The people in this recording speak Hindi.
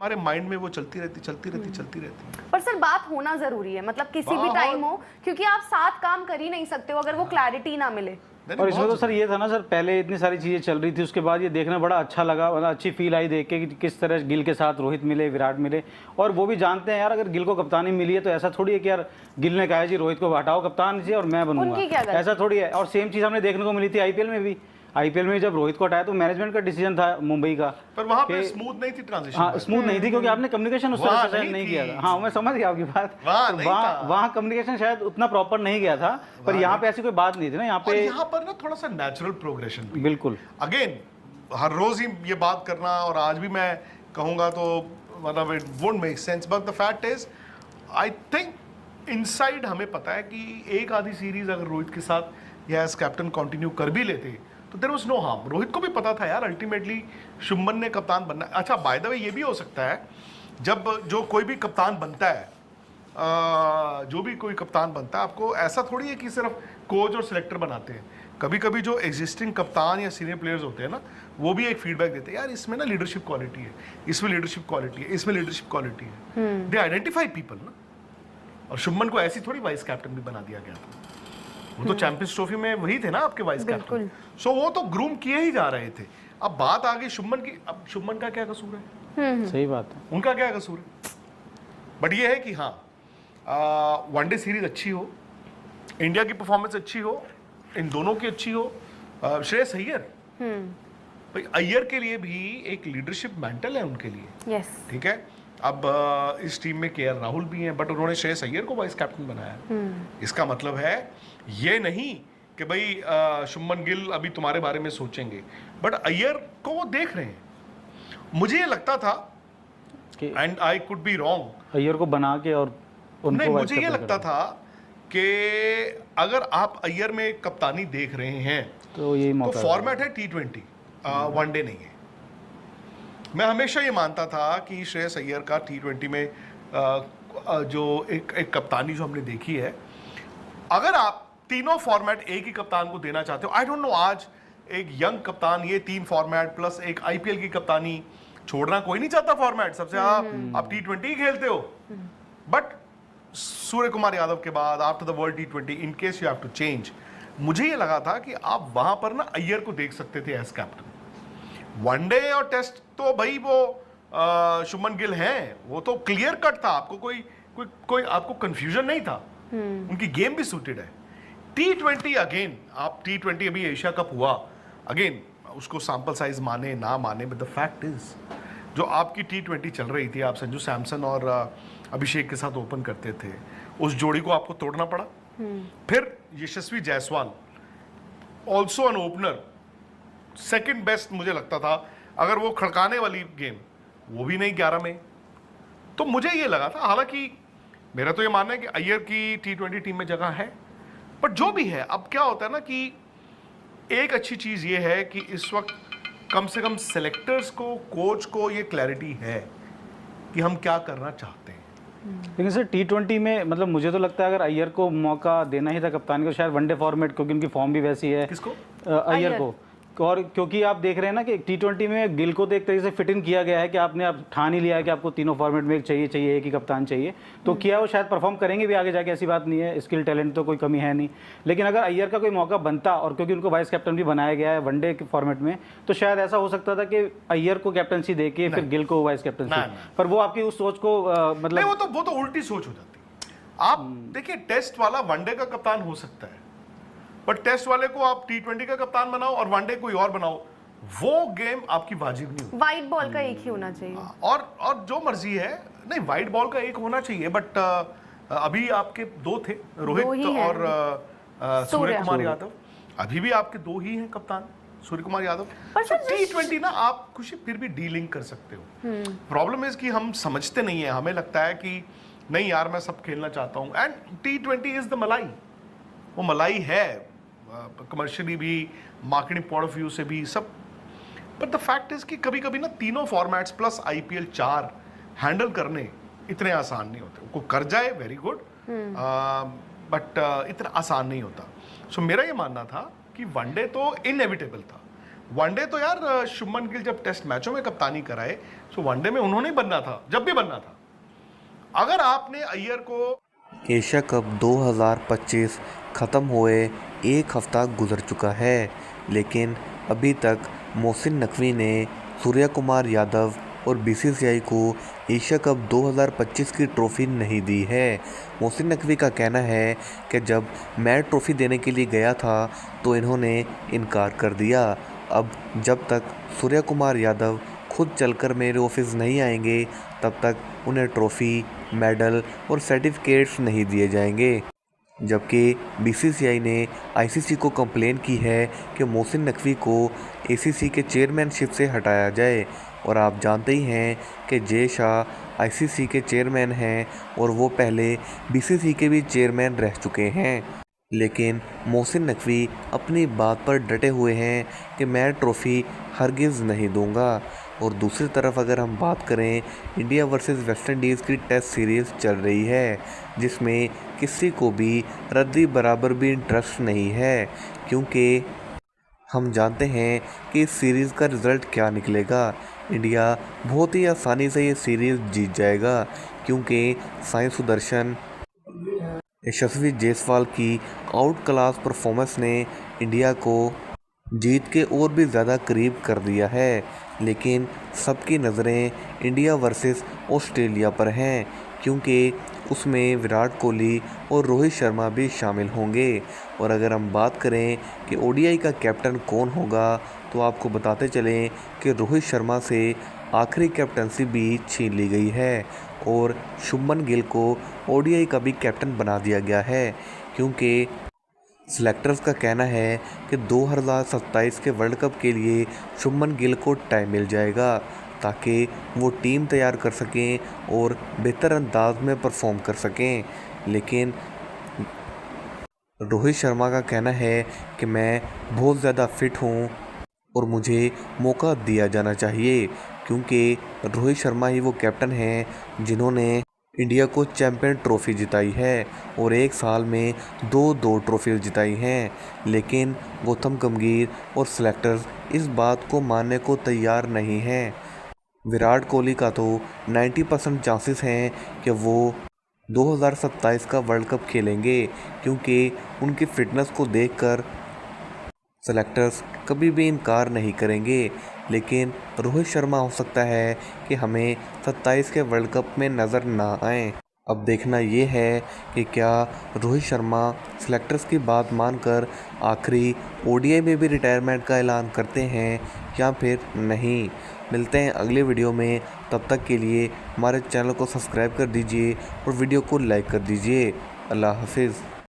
हमारे माइंड में वो चलती रहती। पर सर बात होना जरूरी है, मतलब किसी भी टाइम हो, क्योंकि आप साथ काम कर ही नहीं सकते हो अगर वो क्लैरिटी ना मिले। और इसमें तो सर ये था ना सर, पहले इतनी सारी चीज़ें चल रही थी, उसके बाद ये देखना बड़ा अच्छा लगा, मतलब अच्छी फील आई देख के कि किस तरह गिल के साथ रोहित मिले, विराट मिले। और वो भी जानते हैं यार, अगर गिल को कप्तानी मिली है तो ऐसा थोड़ी है कि यार गिल ने कहा जी रोहित को हटाओ कप्तान से और मैं बनूंगा, ऐसा थोड़ी है। और सेम चीज़ हमने देखने को मिली थी आईपीएल में भी। आईपीएल में जब रोहित को हटाया तो मैनेजमेंट का डिसीजन था मुंबई का, पर वहां पे स्मूथ नहीं थी ट्रांजिशन। हाँ स्मूथ नहीं थी, क्योंकि आपने कम्युनिकेशन उस तरह से नहीं किया था। हाँ मैं समझ गया आपकी बात, वहाँ कम्युनिकेशन शायद उतना प्रॉपर नहीं गया था, पर यहाँ पे ऐसी कोई बात नहीं थी ना। यहाँ पर ना थोड़ा सा नेचुरल प्रोग्रेशन, बिल्कुल। अगेन हर रोज ही ये बात करना, और आज भी मैं कहूंगा तो मतलब it won't make sense, but the fact is I think inside हमें पता है कि एक आधी सीरीज अगर रोहित के साथ या एज कैप्टन कंटिन्यू कर भी लेते तो there was no harm. Rohit को भी पता था यार अल्टीमेटली शुभमन ने कप्तान बनना। अच्छा बाय द वे ये भी हो सकता है, जब जो कोई भी कप्तान बनता है, आपको ऐसा थोड़ी है कि सिर्फ कोच और सिलेक्टर बनाते हैं। कभी कभी जो एग्जिस्टिंग कप्तान या सीनियर प्लेयर्स होते हैं ना, वो भी एक फीडबैक देते हैं, यार इसमें ना लीडरशिप क्वालिटी है, इसमें लीडरशिप क्वालिटी है, इसमें लीडरशिप क्वालिटी है। दे आइडेंटिफाई पीपल ना। और शुभमन को ऐसी थोड़ी वाइस कैप्टन भी बना दिया गया था, वो तो चैंपियंस ट्रॉफी में वही थे ना आपके वाइस कैप्टन। सो वो तो ग्रूम किए ही जा रहे थे। अब बात आ गई शुभमन की, अब शुभमन का क्या कसूर है? सही बात है, उनका क्या कसूर है? बट ये है कि हाँ वनडे सीरीज अच्छी हो, इंडिया की परफॉर्मेंस अच्छी हो, इन दोनों की अच्छी हो। श्रेयस अय्यर, भाई अय्यर के लिए भी एक लीडरशिप मेंटल है उनके लिए, ठीक है। अब इस टीम में केएल राहुल भी हैं, बट उन्होंने श्रेयस अय्यर को वाइस कैप्टन बनाया। इसका मतलब है ये नहीं कि भाई शुभमन गिल अभी तुम्हारे बारे में सोचेंगे, बट अय्यर को वो देख रहे हैं। मुझे ये लगता था, and I could be wrong, Iyer को बना के और नहीं, मुझे ये लगता था कि अगर आप अय्यर में कप्तानी देख रहे हैं तो यही मौका, तो फॉर्मेट है T20, वनडे नहीं है। मैं हमेशा ये मानता था कि श्रेयस अय्यर का T20 में जो एक कप्तानी जो हमने देखी है, अगर आप तीनों फॉर्मेट एक ही कप्तान को देना चाहते हो, आई डोंट नो आज एक यंग कप्तान, ये 3 फॉर्मेट प्लस एक आईपीएल की कप्तानी, छोड़ना कोई नहीं चाहता फॉर्मेट, सबसे आप T20 ही खेलते हो। बट सूर्य कुमार यादव के बाद after the world T20 in case you have to change, मुझे ये लगा था कि आप वहां पर ना अय्यर को देख सकते थे एज कैप्टन। वनडे और टेस्ट तो भाई वो शुभमन गिल हैं, वो तो क्लियर कट था, आपको कोई आपको कंफ्यूजन नहीं था। उनकी गेम भी सूटेड है। T20 अगेन, आप T20 अभी एशिया कप हुआ, अगेन उसको सैंपल साइज माने ना माने, बट द फैक्ट इज जो आपकी T20 चल रही थी, आप संजू सैमसन और अभिषेक के साथ ओपन करते थे, उस जोड़ी को आपको तोड़ना पड़ा। फिर Yashasvi Jaiswal also an opener, second best मुझे लगता था, अगर वो खड़काने वाली गेम वो भी नहीं 11 में। तो मुझे ये लगा था, हालांकि मेरा तो ये मानना है कि अय्यर की T20 टीम में जगह है, बट जो भी है, अब क्या होता है ना कि एक अच्छी चीज ये है कि इस वक्त कम से कम सेलेक्टर्स को, कोच को ये क्लैरिटी है कि हम क्या करना चाहते हैं। लेकिन सर T20 में मतलब मुझे तो लगता है अगर अय्यर को मौका देना ही था कप्तानी को, शायद वनडे फॉर्मेट, क्योंकि उनकी फॉर्म भी वैसी है। किसको? अय्यर को। और क्योंकि आप देख रहे हैं ना कि T20 में गिल को तो एक तरीके से फिट इन किया गया है कि आपने अब ठान ही लिया है कि आपको तीनों फॉर्मेट में एक चाहिए, एक ही कप्तान चाहिए, तो किया वो शायद परफॉर्म करेंगे भी आगे जाके, ऐसी बात नहीं है, स्किल टैलेंट तो कोई कमी है नहीं। लेकिन अगर अय्यर का कोई मौका बनता, और क्योंकि उनको वाइस कैप्टन भी बनाया गया है वनडे के फॉर्मेट में, तो शायद ऐसा हो सकता था कि अय्यर को कैप्टनसी दे के फिर गिल को वाइस कैप्टनसी, पर वो आपकी उस सोच को मतलब वो तो उल्टी सोच हो जाती। आप देखिए, टेस्ट वाला वनडे का कप्तान हो सकता है, बट टेस्ट वाले को आप T20 का कप्तान बनाओ और वनडे कोई और बनाओ, वो गेम आपकी वाजिब नहीं होती। वाइट बॉल का एक ही होना चाहिए, और जो मर्जी है, नहीं वाइट बॉल का एक होना चाहिए, बट अभी आपके 2 थे, रोहित और सूर्य कुमार यादव, अभी भी आपके 2 ही हैं कप्तान, सूर्य कुमार यादव। T20 ना आप खुशी फिर भी डीलिंग कर सकते हो। प्रॉब्लम इज कि हम समझते नहीं है, हमें लगता है कि नहीं यार मैं सब खेलना चाहता हूँ, एंड T20 इज द मलाई, वो मलाई है कमर्शियली भी, मार्केटिंग पॉइंट ऑफ व्यू से भी सब। बट द फैक्ट इज कि कभी कभी ना तीनों फॉर्मेट्स प्लस IPL 4 हैंडल करने इतने आसान नहीं होते। को कर जाए वेरी गुड, बट इतना आसान नहीं होता। सो मेरा ये मानना था कि वनडे तो इनएविटेबल था, वनडे तो यार शुभमन गिल जब टेस्ट मैचों में कप्तानी कराए तो वनडे में उन्होंने बनना था, जब भी बनना था। अगर आपने अय्यर को एशिया कप 2025 ख़त्म हुए एक हफ्ता गुजर चुका है, लेकिन अभी तक मोहसिन नकवी ने सूर्या कुमार यादव और बीसीसीआई को एशिया कप 2025 की ट्रॉफ़ी नहीं दी है। मोहसिन नकवी का कहना है कि जब मैं ट्रॉफ़ी देने के लिए गया था तो इन्होंने इनकार कर दिया। अब जब तक सूर्या कुमार यादव खुद चलकर मेरे ऑफिस नहीं आएंगे तब तक उन्हें ट्रॉफ़ी, मेडल और सर्टिफिकेट्स नहीं दिए जाएंगे। जबकि बीसीसीआई ने आईसीसी को कंप्लेन की है कि मोहसिन नकवी को एसीसी के चेयरमैनशिप से हटाया जाए। और आप जानते ही हैं कि जय शाह आईसीसी के चेयरमैन हैं और वो पहले बीसीसी के भी चेयरमैन रह चुके हैं। लेकिन मोहसिन नकवी अपनी बात पर डटे हुए हैं कि मैं ट्रॉफ़ी हरगिज़ नहीं दूंगा। और दूसरी तरफ अगर हम बात करें, इंडिया वर्सेस वेस्ट इंडीज़ की टेस्ट सीरीज़ चल रही है, जिसमें किसी को भी रद्दी बराबर भी इंटरेस्ट नहीं है, क्योंकि हम जानते हैं कि इस सीरीज़ का रिज़ल्ट क्या निकलेगा। इंडिया बहुत ही आसानी से ये सीरीज़ जीत जाएगा, क्योंकि साई सुदर्शन, यशस्वी जायसवाल की आउट क्लास परफॉर्मेंस ने इंडिया को जीत के और भी ज़्यादा करीब कर दिया है। लेकिन सबकी नज़रें इंडिया वर्सेस ऑस्ट्रेलिया पर हैं, क्योंकि उसमें विराट कोहली और रोहित शर्मा भी शामिल होंगे। और अगर हम बात करें कि ओडीआई का कैप्टन कौन होगा, तो आपको बताते चलें कि रोहित शर्मा से आखिरी कैप्टनसी भी छीन ली गई है और शुभमन गिल को ओडीआई का भी कैप्टन बना दिया गया है, क्योंकि सिलेक्टर्स का कहना है कि 2027 के वर्ल्ड कप के लिए शुभमन गिल को टाइम मिल जाएगा ताकि वो टीम तैयार कर सकें और बेहतर अंदाज में परफॉर्म कर सकें। लेकिन रोहित शर्मा का कहना है कि मैं बहुत ज़्यादा फिट हूँ और मुझे मौका दिया जाना चाहिए, क्योंकि रोहित शर्मा ही वो कैप्टन हैं जिन्होंने इंडिया को चैंपियन ट्रॉफ़ी जिताई है और एक साल में दो ट्रॉफ़ी जिताई हैं। लेकिन गौतम गंभीर और सिलेक्टर्स इस बात को मानने को तैयार नहीं हैं। विराट कोहली का तो 90% चांसेस हैं कि वो 2027 का वर्ल्ड कप खेलेंगे, क्योंकि उनकी फ़िटनेस को देखकर सेलेक्टर्स कभी भी इनकार नहीं करेंगे। लेकिन रोहित शर्मा हो सकता है कि हमें 27 के वर्ल्ड कप में नज़र ना आए। अब देखना ये है कि क्या रोहित शर्मा सेलेक्टर्स की बात मानकर आखिरी ओडीआई में भी रिटायरमेंट का ऐलान करते हैं या फिर नहीं। मिलते हैं अगले वीडियो में, तब तक के लिए हमारे चैनल को सब्सक्राइब कर दीजिए और वीडियो को लाइक कर दीजिए। अल्लाह हाफिज़।